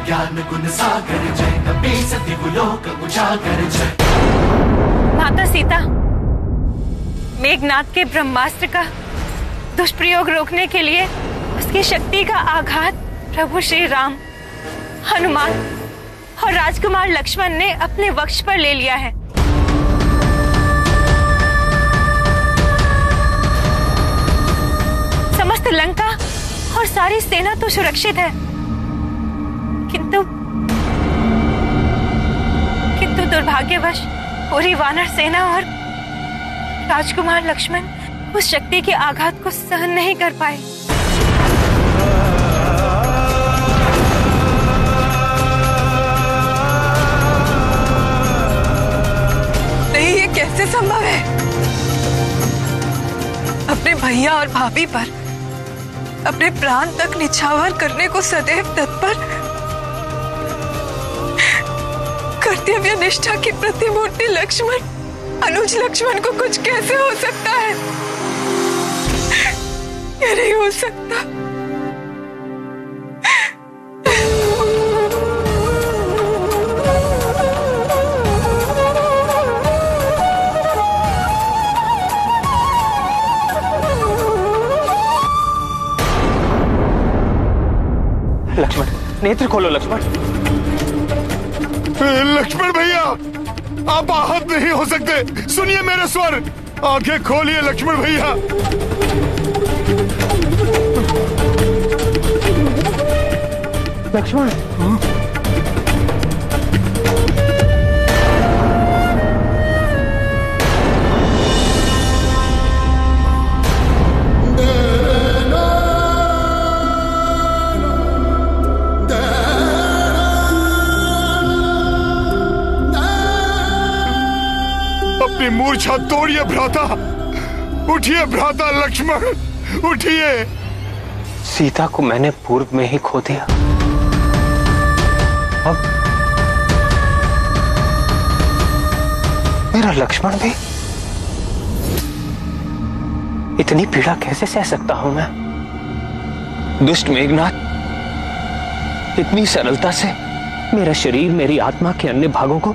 ज्ञान गुण सागर जय, कपि सति लोक उजागर जय। माता सीता मेघनाद के ब्रह्मास्त्र का दुष्प्रयोग रोकने के लिए उसकी शक्ति का आघात प्रभु श्री राम, हनुमान और राजकुमार लक्ष्मण ने अपने वक्ष पर ले लिया है। समस्त लंका और सारी सेना तो सुरक्षित है, किंतु दुर्भाग्यवश पूरी वानर सेना और राजकुमार लक्ष्मण उस शक्ति के आघात को सहन नहीं कर पाए। नहीं, ये कैसे संभव है? अपने भैया और भाभी पर अपने प्राण तक निछावर करने को सदैव तत्पर, कर्तव्य निष्ठा की प्रतिमूर्ति लक्ष्मण, अनुज लक्ष्मण को कुछ कैसे हो सकता है? ये नहीं हो सकता। लक्ष्मण, नेत्र खोलो लक्ष्मण। लक्ष्मण भैया, आप आहत नहीं हो सकते, सुनिए मेरे स्वर, आंखें खोलिए लक्ष्मण भैया। लक्ष्मण, अपनी मूर्छा तोड़िए भ्राता, उठिए भ्राता लक्ष्मण, उठिए। सीता को मैंने पूर्व में ही खो दिया, अब मेरा लक्ष्मण भी। इतनी पीड़ा कैसे सह सकता हूं मैं? दुष्ट मेघनाद इतनी सरलता से मेरा शरीर, मेरी आत्मा के अन्य भागों को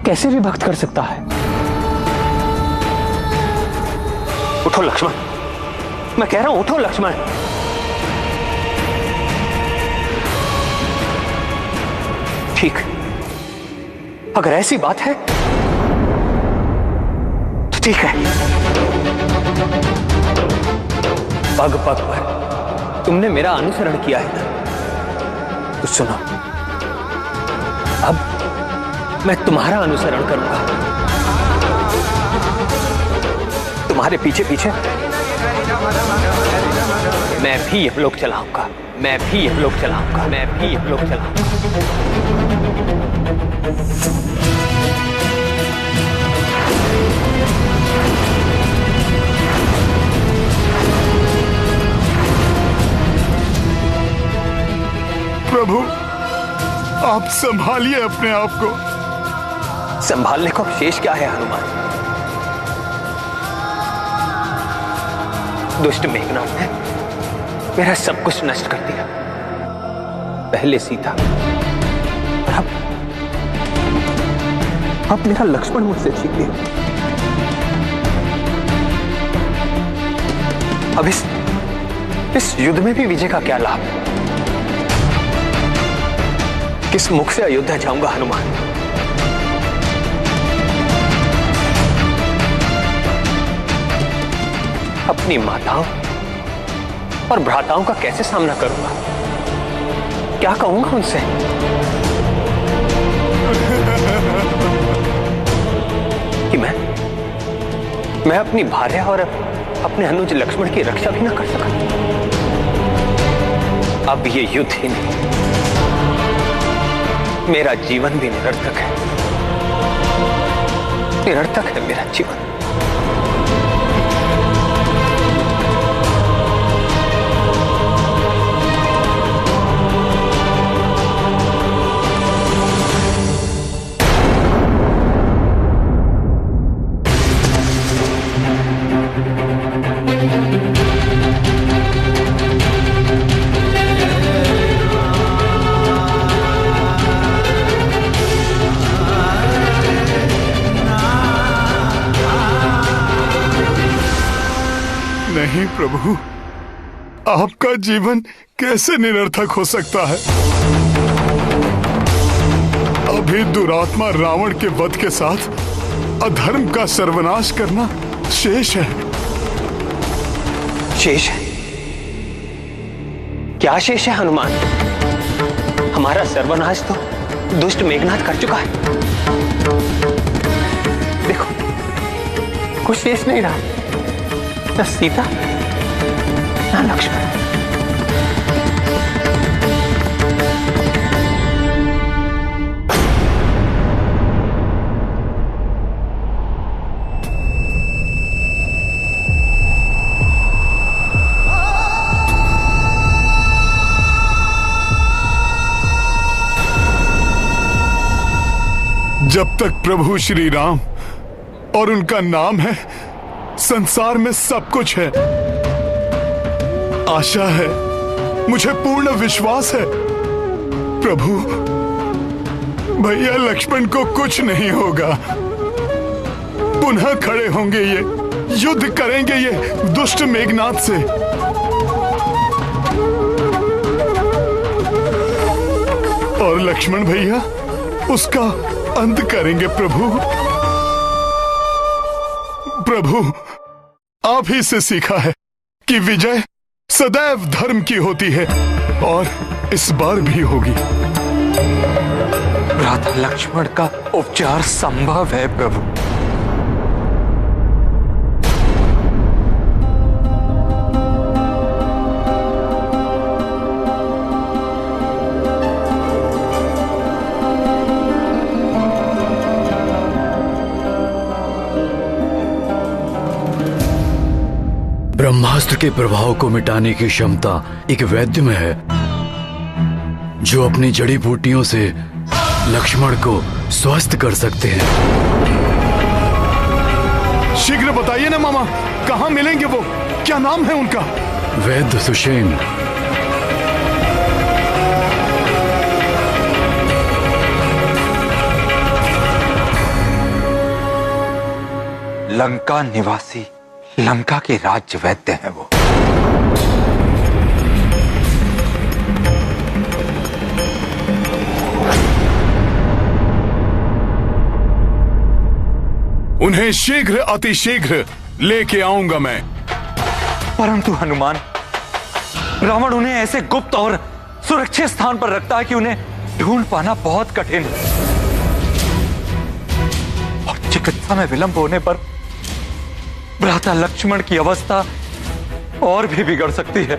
कैसे विभक्त कर सकता है? उठो लक्ष्मण, मैं कह रहा हूं उठो लक्ष्मण। ठीक, अगर ऐसी बात है तो ठीक है। पग पग पर तुमने मेरा अनुसरण किया है ना, तो सुनो, अब मैं तुम्हारा अनुसरण करूंगा। तुम्हारे पीछे पीछे मैं भी यमलोक चलाऊंगा, मैं भी यमलोक चलाऊंगा, मैं भी यमलोक चलाऊंगा। प्रभु, आप संभालिए अपने आप को। संभालने को शेष क्या है हनुमान? दुष्ट मेघनाद ने मेरा सब कुछ नष्ट कर दिया। पहले सीता, अब मेरा लक्ष्मण मुझसे छीन लिया। अब इस युद्ध में भी विजय का क्या लाभ? किस मुख से अयोध्या जाऊंगा हनुमान? अपनी माताओं और भ्राताओं का कैसे सामना करूंगा? क्या कहूंगा उनसे? कि मैं अपनी भार्या और अपने अनुज लक्ष्मण की रक्षा भी ना कर सका। अब ये युद्ध ही नहीं, मेरा जीवन भी निरर्थक है। निरर्थक है मेरा जीवन। प्रभु, आपका जीवन कैसे निरर्थक हो सकता है? अभी दुरात्मा रावण के वध के साथ अधर्म का सर्वनाश करना शेष है। शेष है? क्या शेष है हनुमान? हमारा सर्वनाश तो दुष्ट मेघनाथ कर चुका है। देखो, कुछ शेष नहीं रहा, न सीता न लक्ष्मण। जब तक प्रभु श्री राम और उनका नाम है, संसार में सब कुछ है। आशा है, मुझे पूर्ण विश्वास है प्रभु, भैया लक्ष्मण को कुछ नहीं होगा। पुनः खड़े होंगे ये, युद्ध करेंगे ये दुष्ट मेघनाथ से। और लक्ष्मण भैया उसका अंत करेंगे प्रभु। प्रभु, आप ही से सीखा है कि विजय सदैव धर्म की होती है, और इस बार भी होगी। भ्राता लक्ष्मण का उपचार संभव है प्रभु। ब्रह्मास्त्र के प्रभाव को मिटाने की क्षमता एक वैद्य में है, जो अपनी जड़ी बूटियों से लक्ष्मण को स्वस्थ कर सकते हैं। शीघ्र बताइए ना मामा, कहाँ मिलेंगे वो? क्या नाम है उनका? वैद्य सुषेण। लंका निवासी, लंका के राज्य वैद्य हैं वो। उन्हें शीघ्र अतिशीघ्र लेके आऊंगा मैं। परंतु हनुमान, रावण उन्हें ऐसे गुप्त और सुरक्षित स्थान पर रखता है कि उन्हें ढूंढ पाना बहुत कठिन है, और चिकित्सा में विलंब होने पर भ्राता लक्ष्मण की अवस्था और भी बिगड़ सकती है।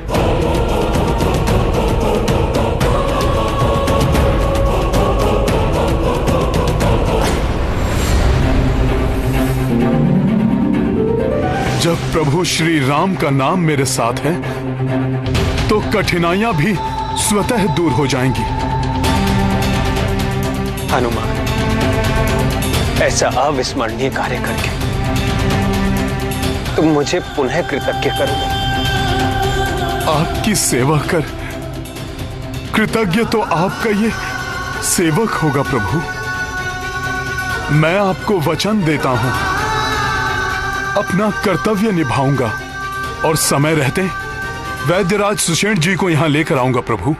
जब प्रभु श्री राम का नाम मेरे साथ है, तो कठिनाइयां भी स्वतः दूर हो जाएंगी। हनुमान, ऐसा अविस्मरणीय कार्य करके तुम मुझे पुनः कृतज्ञ करोगे। आपकी सेवा कर कृतज्ञ तो आपका ये सेवक होगा प्रभु। मैं आपको वचन देता हूं, अपना कर्तव्य निभाऊंगा, और समय रहते वैद्यराज सुषेण जी को यहां लेकर आऊंगा प्रभु।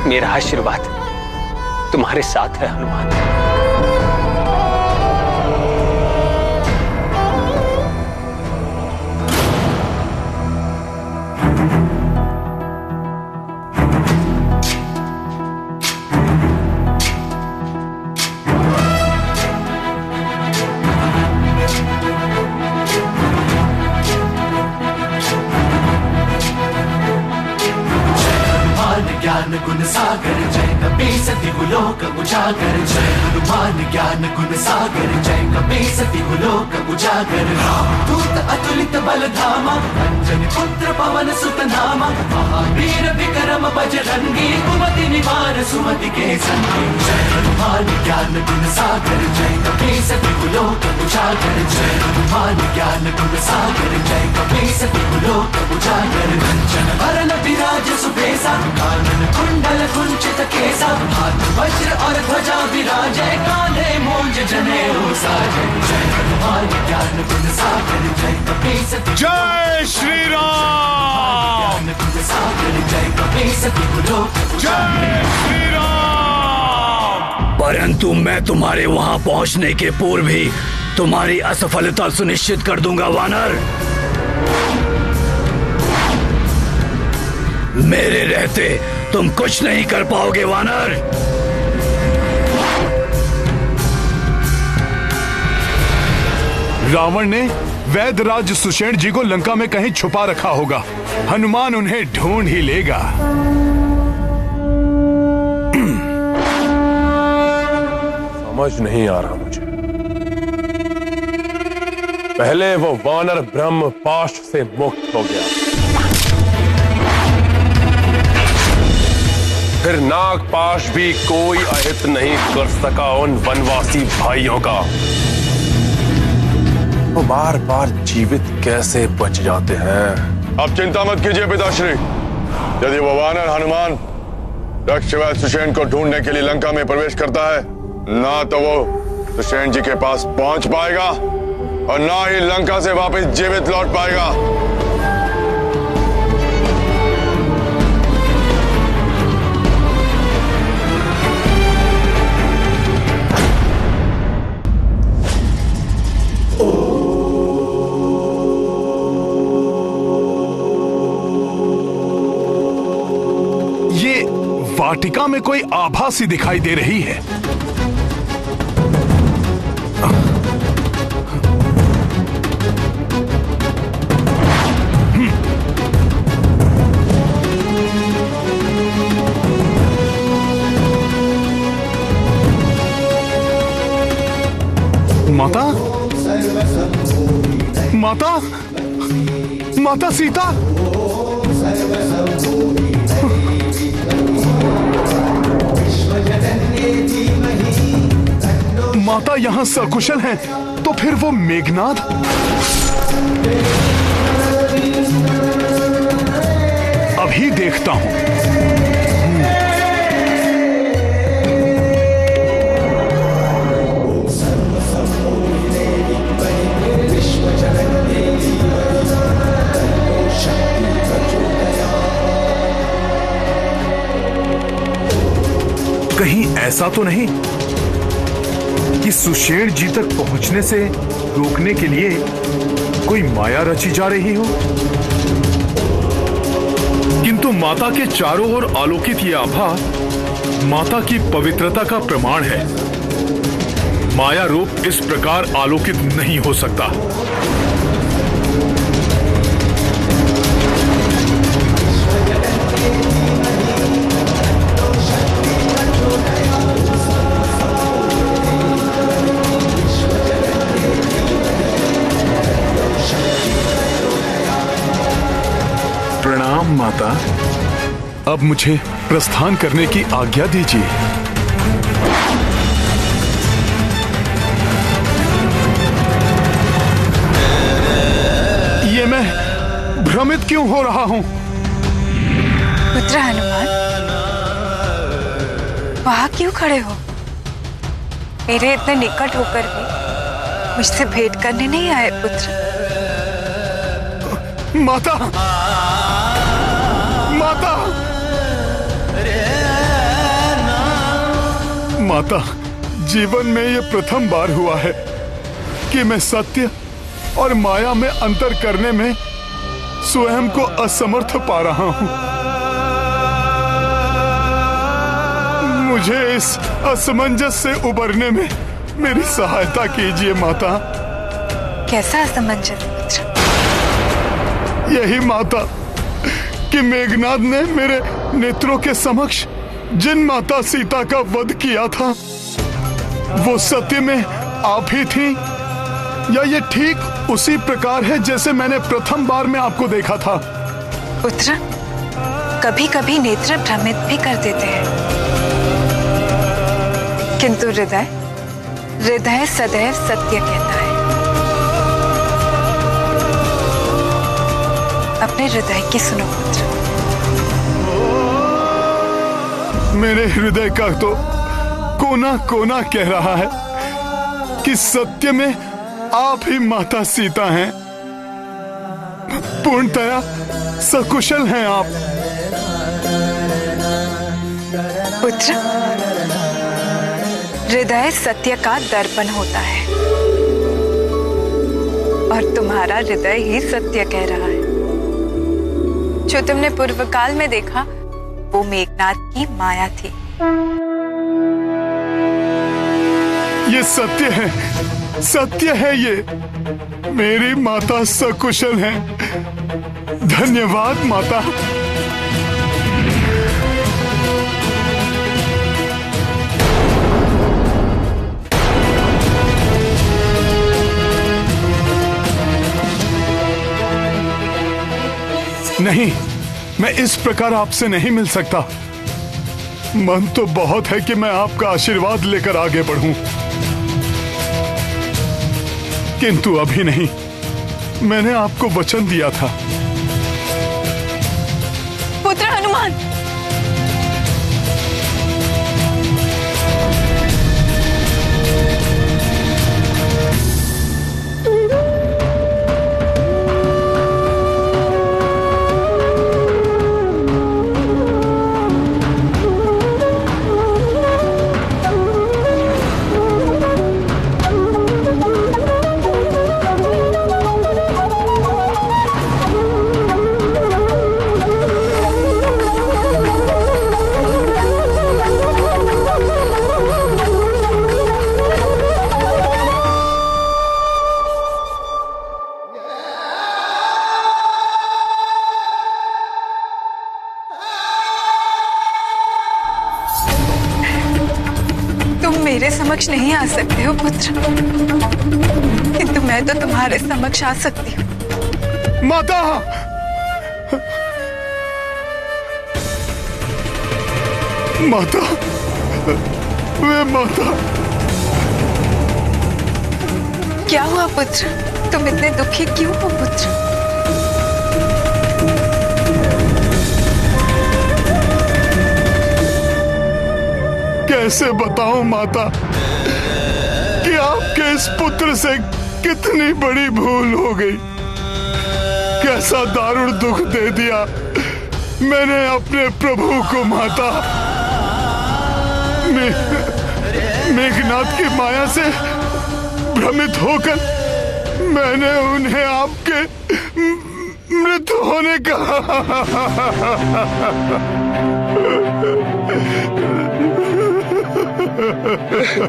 मेरा आशीर्वाद तुम्हारे साथ है हनुमान। ज्ञान गुण सागर जय कपी सति गुलोक उजागर। जय हनुमान ज्ञान गुण सागर जय कपी सति गुलोक उजागर। दूत अतुलित बल धामा, अंजनी पुत्र पवन सुत नामा। महावीर विक्रम बजरंगी, कुमति निवार सुमति के संगी। जय हनुमान ज्ञान गुण सागर जय कपी सति गुलोक उजागर। जय हनुमान ज्ञान गुण सागर जय कपी सति गुलोक उजागर। कंचन वरन विराज सुबेसा कानन कुंडल कुंचित केसा हाथ वज्र और ध्वजा विराजय कांधे मूंज जनेऊ साजय जय हनुमान ज्ञान गुण सागर जय कपीस जय श्री राम। ज्ञान गुण सागर जय कपीस जय श्री राम। परंतु मैं तुम्हारे वहां पहुंचने के पूर्व ही तुम्हारी असफलता सुनिश्चित कर दूंगा वानर। मेरे रहते तुम कुछ नहीं कर पाओगे वानर। रावण ने वैद्यराज सुषेण जी को लंका में कहीं छुपा रखा होगा। हनुमान उन्हें ढूंढ ही लेगा। समझ नहीं आ रहा मुझे। पहले वो वानर ब्रह्म पाश से मुक्त हो गया, फिर नाग पाश भी कोई अहित नहीं कर सका उन वनवासी भाइयों का। वो बार बार जीवित कैसे बच जाते हैं। अब चिंता मत कीजिए पिताश्री, यदि वो वानर हनुमान दक्षवैद सुषेण को ढूंढने के लिए लंका में प्रवेश करता है, ना तो वो सुषेण जी के पास पहुंच पाएगा और ना ही लंका से वापस जीवित लौट पाएगा। ये वाटिका में कोई आभा सी दिखाई दे रही है। माता, माता, माता सीता। माता यहाँ सकुशल हैं, तो फिर वो मेघनाद? अभी देखता हूं। कहीं ऐसा तो नहीं कि सुषेण जी तक पहुंचने से रोकने के लिए कोई माया रची जा रही हो? किंतु माता के चारों ओर आलोकित ये आभा माता की पवित्रता का प्रमाण है। माया रूप इस प्रकार आलोकित नहीं हो सकता। प्रणाम माता। अब मुझे प्रस्थान करने की आज्ञा दीजिए। ये मैं भ्रमित क्यों हो रहा हूं? पुत्र हनुमान, वहां क्यों खड़े हो? मेरे इतने निकट होकर भी मुझसे भेंट करने नहीं आए पुत्र? माता, माता, माता, जीवन में ये प्रथम बार हुआ है कि मैं सत्य और माया में अंतर करने में स्वयं को असमर्थ पा रहा हूं। मुझे इस असमंजस से उबरने में मेरी सहायता कीजिए माता। कैसा असमंजस पुत्र? यही माता कि मेघनाद ने मेरे नेत्रों के समक्ष जिन माता सीता का वध किया था, वो सत्य में आप ही थी, या ये ठीक उसी प्रकार है जैसे मैंने प्रथम बार में आपको देखा था? पुत्र, कभी कभी नेत्र भ्रमित भी कर देते हैं, किंतु हृदय सदैव सत्य कहता है। अपने हृदय की सुनो पुत्र। मेरे हृदय का तो कोना कोना कह रहा है कि सत्य में आप ही माता सीता हैं। पूर्णतया सकुशल हैं आप। पुत्र, हृदय सत्य का दर्पण होता है और तुम्हारा हृदय ही सत्य कह रहा है। जो तुमने पूर्व काल में देखा वो मेघनाद की माया थी। ये सत्य है, सत्य है ये। मेरी माता सकुशल हैं। धन्यवाद माता। नहीं, मैं इस प्रकार आपसे नहीं मिल सकता। मन तो बहुत है कि मैं आपका आशीर्वाद लेकर आगे बढ़ूं, किंतु अभी नहीं। मैंने आपको वचन दिया था। पुत्र हनुमान, मेरे समक्ष नहीं आ सकते हो पुत्र, किंतु मैं तो तुम्हारे समक्ष आ सकती हूँ। माता, माता, वे माता। क्या हुआ पुत्र? तुम इतने दुखी क्यों हो पुत्र? कैसे बताऊं माता कि आपके इस पुत्र से कितनी बड़ी भूल हो गई। कैसा दारुण दुख दे दिया मैंने अपने प्रभु को माता। मेघनाद की माया से भ्रमित होकर मैंने उन्हें आपके मृत होने का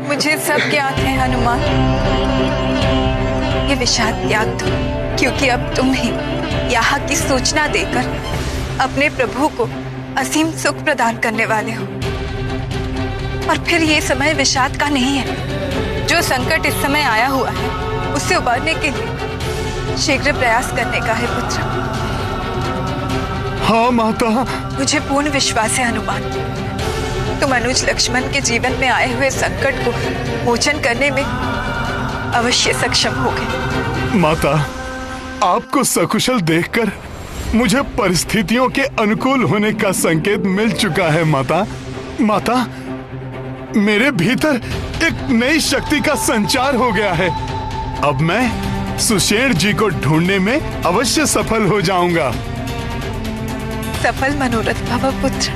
मुझे सब ज्ञात है हनुमान। ये विषाद त्याग दो, क्योंकि अब तुम ही यहाँ की सूचना देकर अपने प्रभु को असीम सुख प्रदान करने वाले हो। और फिर ये समय विषाद का नहीं है। जो संकट इस समय आया हुआ है उससे उबारने के लिए शीघ्र प्रयास करने का है पुत्र। हाँ माता। मुझे पूर्ण विश्वास है हनुमान, तुम अनुज लक्ष्मण के जीवन में आए हुए संकट को मोचन करने में अवश्य सक्षम होगे। माता, आपको सकुशल देखकर मुझे परिस्थितियों के अनुकूल होने का संकेत मिल चुका है माता। माता, मेरे भीतर एक नई शक्ति का संचार हो गया है। अब मैं सुषेण जी को ढूंढने में अवश्य सफल हो जाऊंगा। सफल मनोरथ भव पुत्र।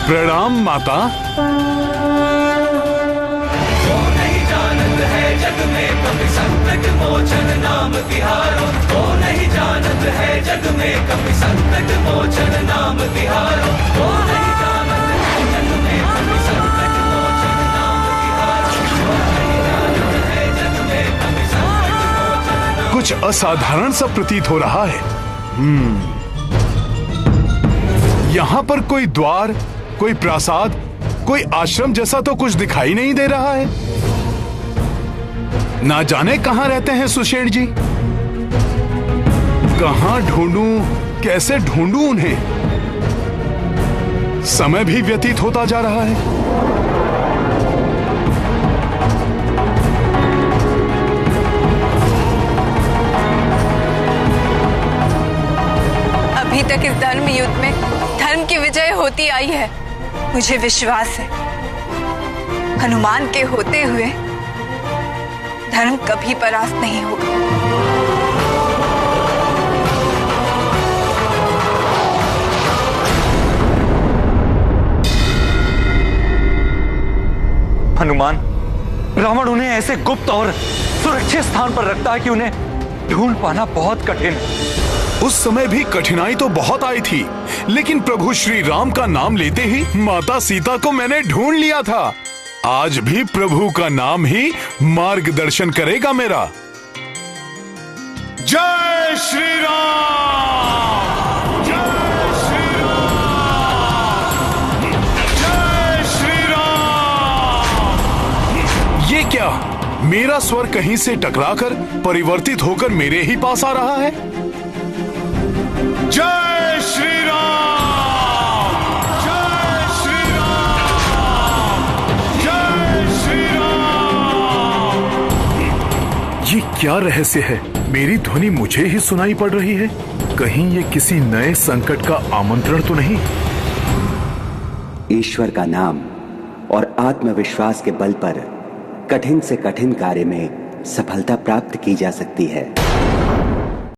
प्रणाम माता। वो नहीं जानत है जग में कभी संकट मोचन नाम तिहारो। वो नहीं जानत है जग में कभी संकट मोचन नाम तिहारो। वो नहीं जानत है जग में कभी संकट मोचन नाम तिहारो। वो नहीं जानत है जग में कभी संकट मोचन नाम। कुछ असाधारण सा प्रतीत हो रहा है। यहाँ पर कोई द्वार, कोई प्रासाद, कोई आश्रम जैसा तो कुछ दिखाई नहीं दे रहा है। ना जाने कहां रहते हैं सुषेण जी। कहां ढूंढूं, कैसे ढूंढूं उन्हें। समय भी व्यतीत होता जा रहा है। अभी तक इस धर्म युद्ध में धर्म की विजय होती आई है मुझे विश्वास है हनुमान के होते हुए धर्म कभी परास्त नहीं होगा। हनुमान, रावण उन्हें ऐसे गुप्त और सुरक्षित स्थान पर रखता है कि उन्हें ढूंढ पाना बहुत कठिन है। उस समय भी कठिनाई तो बहुत आई थी, लेकिन प्रभु श्री राम का नाम लेते ही माता सीता को मैंने ढूंढ लिया था। आज भी प्रभु का नाम ही मार्गदर्शन करेगा मेरा। जय श्री राम, जय श्री राम, जय श्री राम। ये क्या, मेरा स्वर कहीं से टकराकर परिवर्तित होकर मेरे ही पास आ रहा है। जय श्री राम, जय श्री राम, जय श्री राम। ये क्या रहस्य है? मेरी ध्वनि मुझे ही सुनाई पड़ रही है। कहीं ये किसी नए संकट का आमंत्रण तो नहीं? ईश्वर का नाम और आत्मविश्वास के बल पर कठिन से कठिन कार्य में सफलता प्राप्त की जा सकती है।